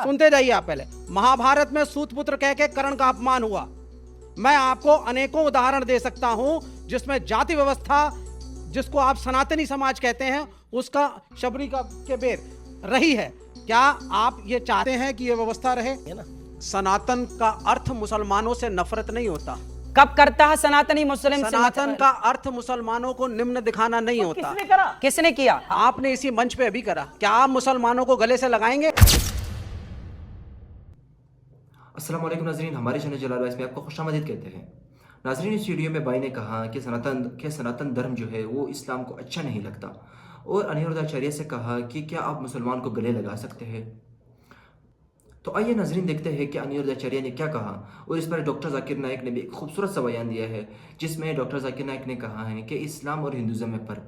सुनते जाइए आप पहले। महाभारत में सूतपुत्र कह के कर्ण का अपमान हुआ। मैं आपको अनेकों उदाहरण दे सकता हूं जिसमें जाति व्यवस्था, जिसको आप सनातनी समाज कहते हैं, उसका शबरी का के बेर रही है। क्या आप ये चाहते हैं कि ये व्यवस्था रहे? सनातन का अर्थ मुसलमानों से नफरत नहीं होता। कब करता है सनातनी मुस्लिम से? सनातन का अर्थ मुसलमानों को निम्न दिखाना नहीं होता। किसने करा? किसने किया? आपने इसी मंच पे अभी करा। क्या आप मुसलमानों को गले से लगाएंगे? अस्सलाम वालेकुम नाज़रीन, हमारे चैनल जलाल वाइस में आपको खुशामदीद कहते हैं। नाज़रीन, इस वीडियो में भाई ने कहा कि सनातन धर्म जो है वो इस्लाम को अच्छा नहीं लगता, और अनिरुद्धाचार्य से कहा कि क्या आप मुसलमान को गले लगा सकते हैं। तो आइए नाज़रीन देखते हैं कि अनिरुद्धाचार्य ने क्या कहा, और इस पर डॉक्टर जाकिर नाइक ने भी एक खूबसूरत सा बयान दिया है, जिसमें डॉक्टर जाकिर नाइक ने कहा है कि इस्लाम और हिंदुज़म में फ़र्क,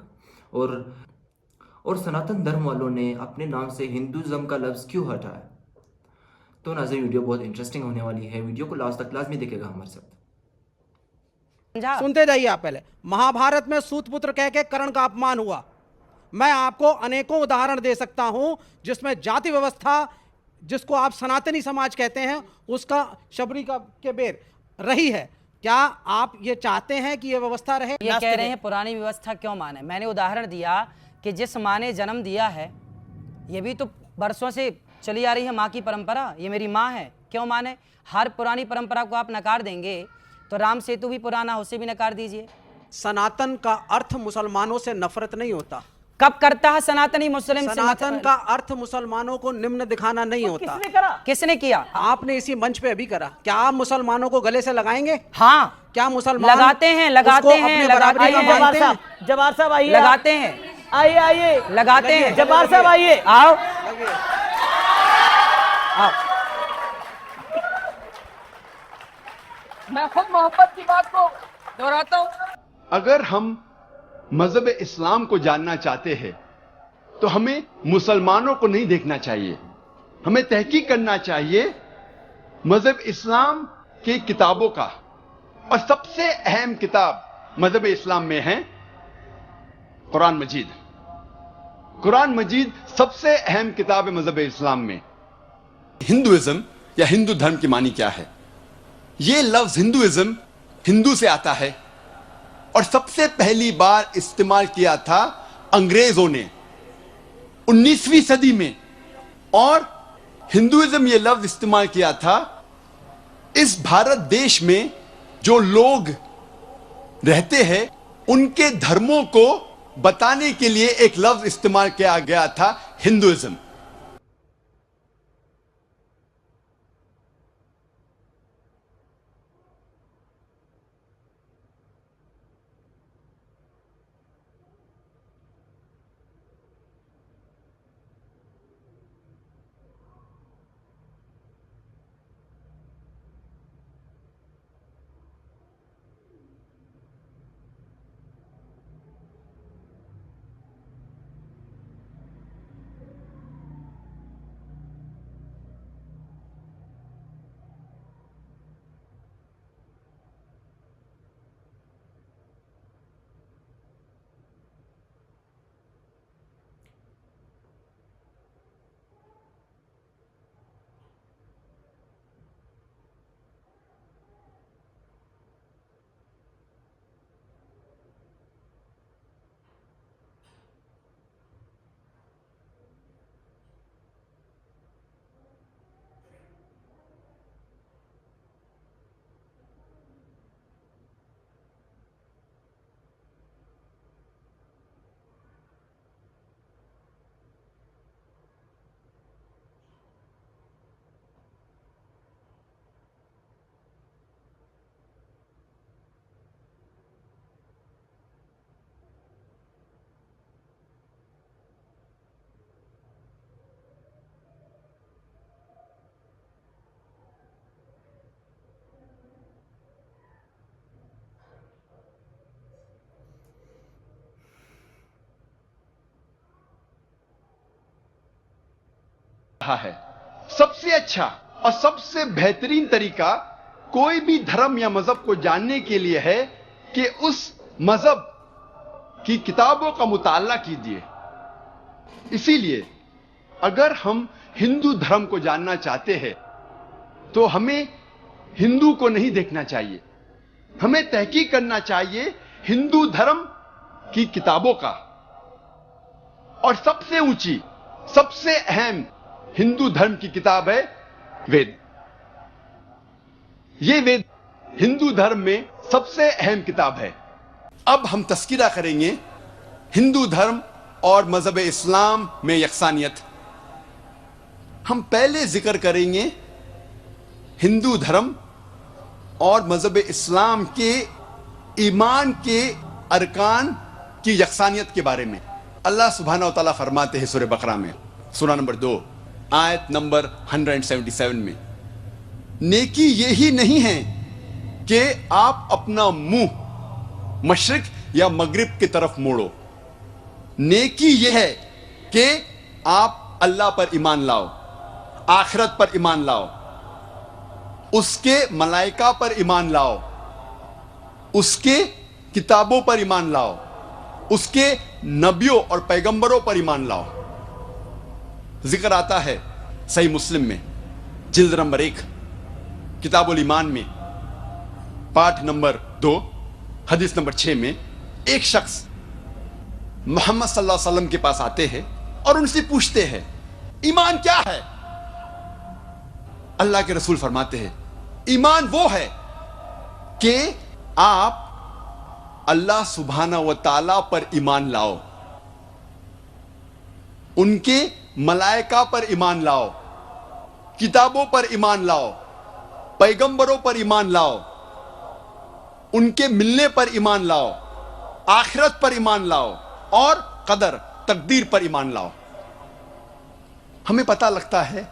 और सनातन धर्म वालों ने अपने नाम से हिंदुज़म का लफ्ज़ क्यों हटाया। तो नाज़रीन, वीडियो बहुत इंटरेस्टिंग होने वाली है, वीडियो को लास्ट तक लाजमी देखेगा हमारे साथ। सुनते जाइए आप पहले। महाभारत में सूतपुत्र कह के कर्ण का अपमान हुआ। मैं आपको अनेकों उदाहरण दे सकता हूं जिसमें जाति व्यवस्था, जिसको आप सनातनी समाज कहते हैं, उसका शबरी का के बेर रही है। क्या आप ये चाहते हैं कि ये व्यवस्था रहे? ये कह रहे हैं पुरानी व्यवस्था क्यों माने। मैंने उदाहरण दिया कि जिस माँ ने जन्म दिया है, ये भी तो बरसों से चली आ रही है माँ की परंपरा, ये मेरी माँ है, क्यों माने? हर पुरानी परंपरा को आप नकार देंगे तो राम सेतु भी पुराना, उसे भी नकार दीजिए। सनातन का अर्थ मुसलमानों से नफरत नहीं होता। कब करता है सनातनी मुस्लिम से? सनातन का अर्थ मुसलमानों को निम्न दिखाना नहीं होता। किसने करा? किसने किया? आपने इसी मंच पे अभी करा। क्या आप मुसलमानों को गले से लगाएंगे? हाँ। क्या मुसलमान लगाते हैं, लगाते हैं, लगाते हैं। जब्बार साहब आइए। लगाते हैं, आइए आइए। लगाते हैं। जब्बार साहब आइए। आओ आओ। मैं खुद मोहब्बत की बात को दोहराता हूं। अगर हम मजहब इस्लाम को जानना चाहते हैं तो हमें मुसलमानों को नहीं देखना चाहिए, हमें तहकीक करना चाहिए मजहब इस्लाम की किताबों का। और सबसे अहम किताब मजहब इस्लाम में है कुरान मजीद। कुरान मजीद सबसे अहम किताब है मजहब इस्लाम में। हिंदुइज्म या हिंदू धर्म की मानी क्या है? यह लफ्ज हिंदुइज्म हिंदू से आता है, और सबसे पहली बार इस्तेमाल किया था अंग्रेजों ने 19वीं सदी में। और हिंदुइज्म यह लफ्ज इस्तेमाल किया था इस भारत देश में जो लोग रहते हैं उनके धर्मों को बताने के लिए एक लफ्ज इस्तेमाल किया गया था, हिंदुइज्म। है सबसे अच्छा और सबसे बेहतरीन तरीका कोई भी धर्म या मजहब को जानने के लिए है कि उस मजहब की किताबों का मुताला कीजिए। इसीलिए अगर हम हिंदू धर्म को जानना चाहते हैं तो हमें हिंदू को नहीं देखना चाहिए, हमें तहकीक करना चाहिए हिंदू धर्म की किताबों का। और सबसे ऊंची, सबसे अहम हिंदू धर्म की किताब है वेद। यह वेद हिंदू धर्म में सबसे अहम किताब है। अब हम तस्कीरा करेंगे हिंदू धर्म और मजहब इस्लाम में यकसानियत। हम पहले जिक्र करेंगे हिंदू धर्म और मजहब इस्लाम के ईमान के अरकान की यकसानियत के बारे में। अल्लाह सुब्हानहू व तआला फरमाते हैं सूरह बकरा में, सूरा नंबर 2 आयत नंबर 177 में, नेकी यही नहीं है कि आप अपना मुंह मशरिक या मगरिब की तरफ मोड़ो। नेकी यह है कि आप अल्लाह पर ईमान लाओ, आखिरत पर ईमान लाओ, उसके मलाइका पर ईमान लाओ, उसके किताबों पर ईमान लाओ, उसके नबियों और पैगंबरों पर ईमान लाओ। जिक्र आता है सही मुस्लिम में जिल्द नंबर 1 किताबुल ईमान में पाठ नंबर 2 हदीस नंबर 6 में एक शख्स मोहम्मद सल्लल्लाहु अलैहि वसल्लम के पास आते हैं और उनसे पूछते हैं ईमान क्या है। अल्लाह के रसूल फरमाते हैं ईमान वो है कि आप अल्लाह सुब्हानहू व तआला पर ईमान लाओ, उनके मलाइका पर ईमान लाओ, किताबों पर ईमान लाओ, पैगंबरों पर ईमान लाओ, उनके मिलने पर ईमान लाओ, आखिरत पर ईमान लाओ और कदर तकदीर पर ईमान लाओ। हमें पता लगता है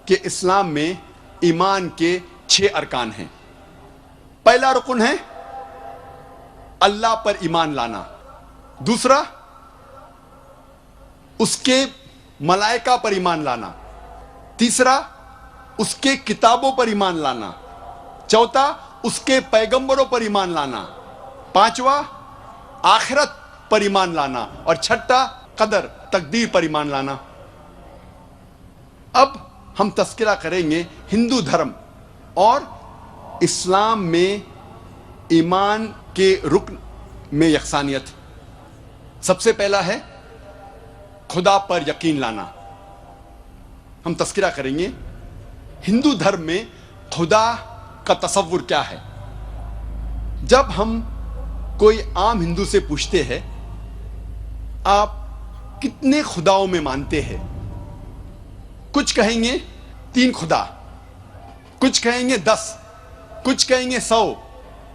कि इस्लाम में ईमान के 6 अरकान हैं। पहला रुकन है अल्लाह पर ईमान लाना, दूसरा उसके मलाइका पर ईमान लाना, तीसरा उसके किताबों पर ईमान लाना, चौथा उसके पैगंबरों पर ईमान लाना, पांचवा आखिरत पर ईमान लाना और छठा कदर तकदीर पर ईमान लाना। अब हम तस्करा करेंगे हिंदू धर्म और इस्लाम में ईमान के रुकन में यकसानियत। सबसे पहला है खुदा पर यकीन लाना। हम तस्करा करेंगे हिंदू धर्म में खुदा का तसव्वुर क्या है। जब हम कोई आम हिंदू से पूछते हैं आप कितने खुदाओं में मानते हैं, कुछ कहेंगे 3 खुदा, कुछ कहेंगे 10, कुछ कहेंगे 100,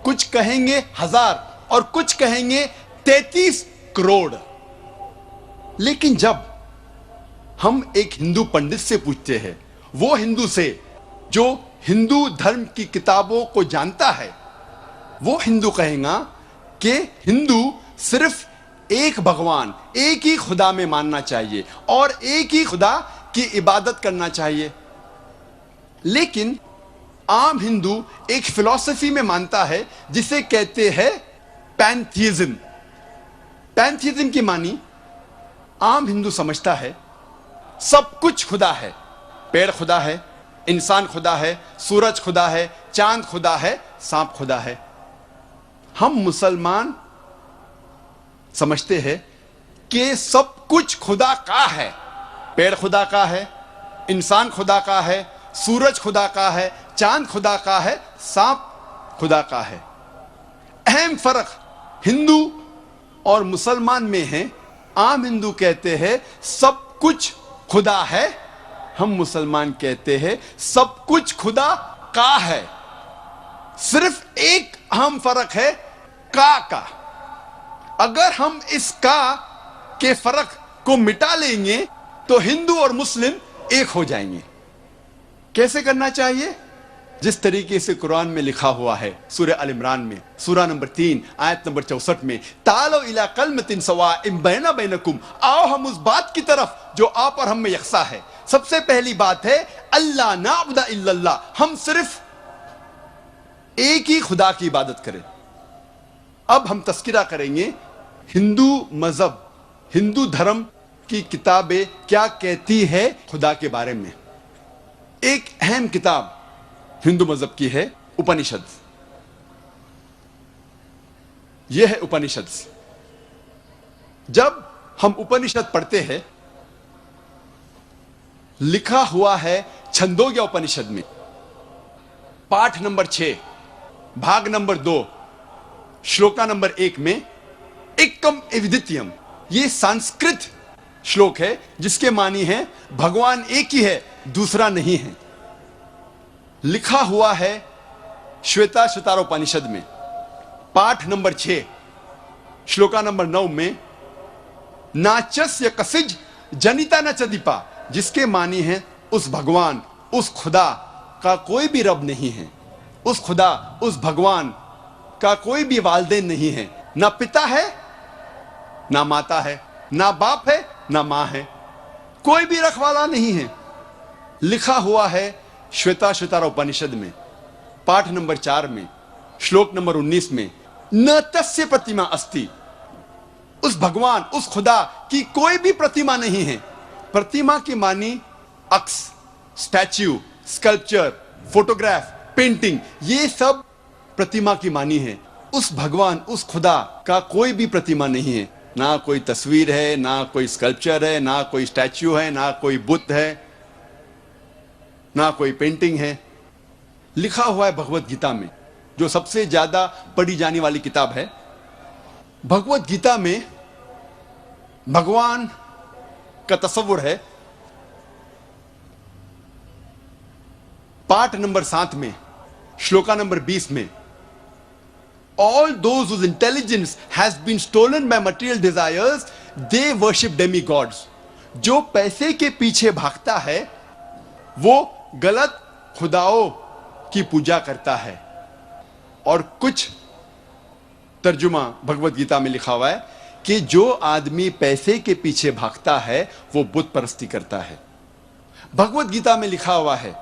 कुछ कहेंगे 1000 और कुछ कहेंगे 33 करोड़। लेकिन जब हम एक हिंदू पंडित से पूछते हैं, वो हिंदू से जो हिंदू धर्म की किताबों को जानता है, वो हिंदू कहेगा कि हिंदू सिर्फ एक भगवान, एक ही खुदा में मानना चाहिए और एक ही खुदा की इबादत करना चाहिए। लेकिन आम हिंदू एक फिलॉसफी में मानता है जिसे कहते हैं पैंथीइज्म। पैंथीइज्म की मानी आम हिंदू समझता है सब कुछ खुदा है, पेड़ खुदा है, इंसान खुदा है, सूरज खुदा है, चांद खुदा है, सांप खुदा है। हम मुसलमान समझते हैं कि सब कुछ खुदा का है, पेड़ खुदा का है, इंसान खुदा का है, सूरज खुदा का है, चांद खुदा का है, सांप खुदा का है। अहम फर्क हिंदू और मुसलमान में है। आम हिंदू कहते हैं सब कुछ खुदा है, हम मुसलमान कहते हैं सब कुछ खुदा का है। सिर्फ एक अहम फर्क है का। अगर हम इस का के फर्क को मिटा लेंगे तो हिंदू और मुस्लिम एक हो जाएंगे। कैसे करना चाहिए? जिस तरीके से कुरान में लिखा हुआ है सूरह अल इमरान में सूरा नंबर 3 आयत नंबर 64 में, तालो इला कलमतिन सवाइम बैना बैनकुम, आओ हम उस बात की तरफ जो आप और हम में यकसा है। सबसे पहली बात है अल्लाह नाबुदा इल्लल्लाह, हम सिर्फ एक ही खुदा की इबादत करें। अब हम तस्किरा करेंगे हिंदू मजहब, हिंदू धर्म की किताबें क्या कहती है खुदा के बारे में। एक अहम किताब हिंदू मजहब की है उपनिषद। यह है उपनिषद। जब हम उपनिषद पढ़ते हैं, लिखा हुआ है छंदोग्य उपनिषद में पाठ नंबर 6 भाग नंबर 2 श्लोका नंबर 1 में एकम एविदित्यम, ये संस्कृत श्लोक है जिसके मानी है भगवान एक ही है, दूसरा नहीं है। लिखा हुआ है श्वेताश्वतारोपनिषद में पाठ नंबर 6 श्लोका नंबर 9 में नाचस्य कसिज जनिता न चदीपा, जिसके मानी है उस भगवान, उस खुदा का कोई भी रब नहीं है। उस खुदा, उस भगवान का कोई भी वालिदैन नहीं है, ना पिता है ना माता है, ना बाप है ना मां है, कोई भी रखवाला नहीं है। लिखा हुआ है श्वेताश्वतारोपनिषद में पाठ नंबर 4 में श्लोक नंबर 19 में न तस्य प्रतिमा अस्ति, उस भगवान, उस खुदा की कोई भी प्रतिमा नहीं है। प्रतिमा की मानी अक्स, स्टैच्यू, स्कल्पचर, फोटोग्राफ, पेंटिंग, ये सब प्रतिमा की मानी है। उस भगवान, उस खुदा का कोई भी प्रतिमा नहीं है, ना कोई तस्वीर है, ना कोई स्कल्पचर है, ना कोई स्टैच्यू है, ना कोई बुद्ध है, ना कोई पेंटिंग है। लिखा हुआ है भगवत गीता में, जो सबसे ज्यादा पढ़ी जाने वाली किताब है। भगवत गीता में भगवान का तस्वुर है। पाठ नंबर 7 में श्लोका नंबर 20 में all those whose intelligence has been stolen by material desires, they worship demigods. जो पैसे के पीछे भागता है वो गलत खुदाओं की पूजा करता है। और कुछ तर्जुमा भगवत गीता में लिखा हुआ है कि जो आदमी पैसे के पीछे भागता है वो बुत परस्ती करता है। भगवत गीता में लिखा हुआ है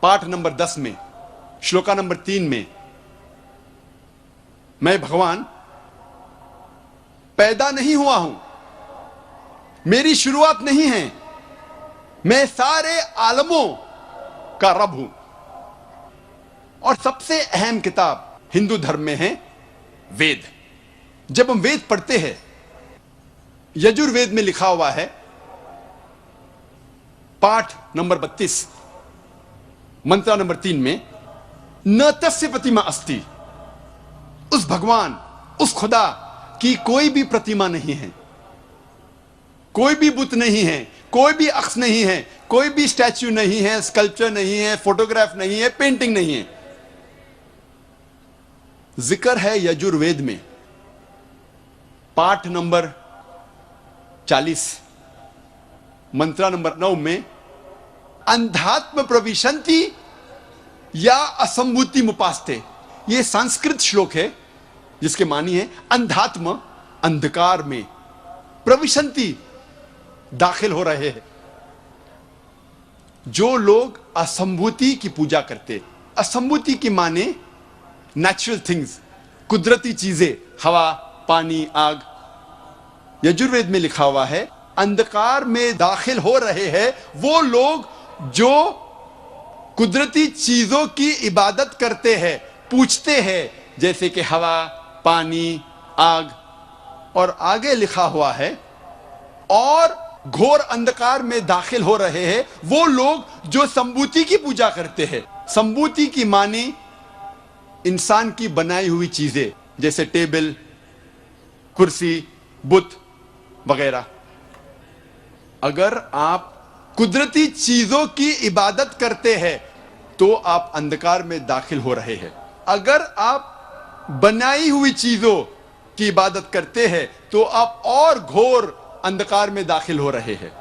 पाठ नंबर 10 में श्लोका नंबर 3 में मैं भगवान पैदा नहीं हुआ हूं, मेरी शुरुआत नहीं है, मैं सारे आलमों का रब हूं। और सबसे अहम किताब हिंदू धर्म में है वेद। जब हम वेद पढ़ते हैं, यजुर्वेद में लिखा हुआ है पाठ नंबर 32 मंत्र नंबर 3 में न तस्य प्रतिमा अस्ति, उस भगवान, उस खुदा की कोई भी प्रतिमा नहीं है, कोई भी बुत नहीं है, कोई भी अक्स नहीं है, कोई भी स्टैच्यू नहीं है, स्कल्पचर नहीं है, फोटोग्राफ नहीं है, पेंटिंग नहीं है। जिक्र है यजुर्वेद में पाठ नंबर 40 मंत्र नंबर 9 में अंधात्म प्रविशंति या असंभूति मुपास्ते, यह संस्कृत श्लोक है जिसके मानी है अंधात्म, अंधकार में, प्रविशंति, दाखिल हो रहे हैं। जो लोग असंभूति की पूजा करते, असंभूति की माने नेचुरल थिंग्स, कुदरती चीजें, हवा, पानी, आग। यजुर्वेद में लिखा हुआ है अंधकार में दाखिल हो रहे हैं वो लोग जो कुदरती चीजों की इबादत करते हैं, पूछते हैं, जैसे कि हवा, पानी, आग। और आगे लिखा हुआ है और घोर अंधकार में दाखिल हो रहे हैं वो लोग जो संभूति की पूजा करते हैं। संभूति की मानी इंसान की बनाई हुई चीजें, जैसे टेबल, कुर्सी, बुत वगैरह। अगर आप कुदरती चीजों की इबादत करते हैं तो आप अंधकार में दाखिल हो रहे हैं। अगर आप बनाई हुई चीजों की इबादत करते हैं तो आप और घोर अंधकार में दाखिल हो रहे हैं।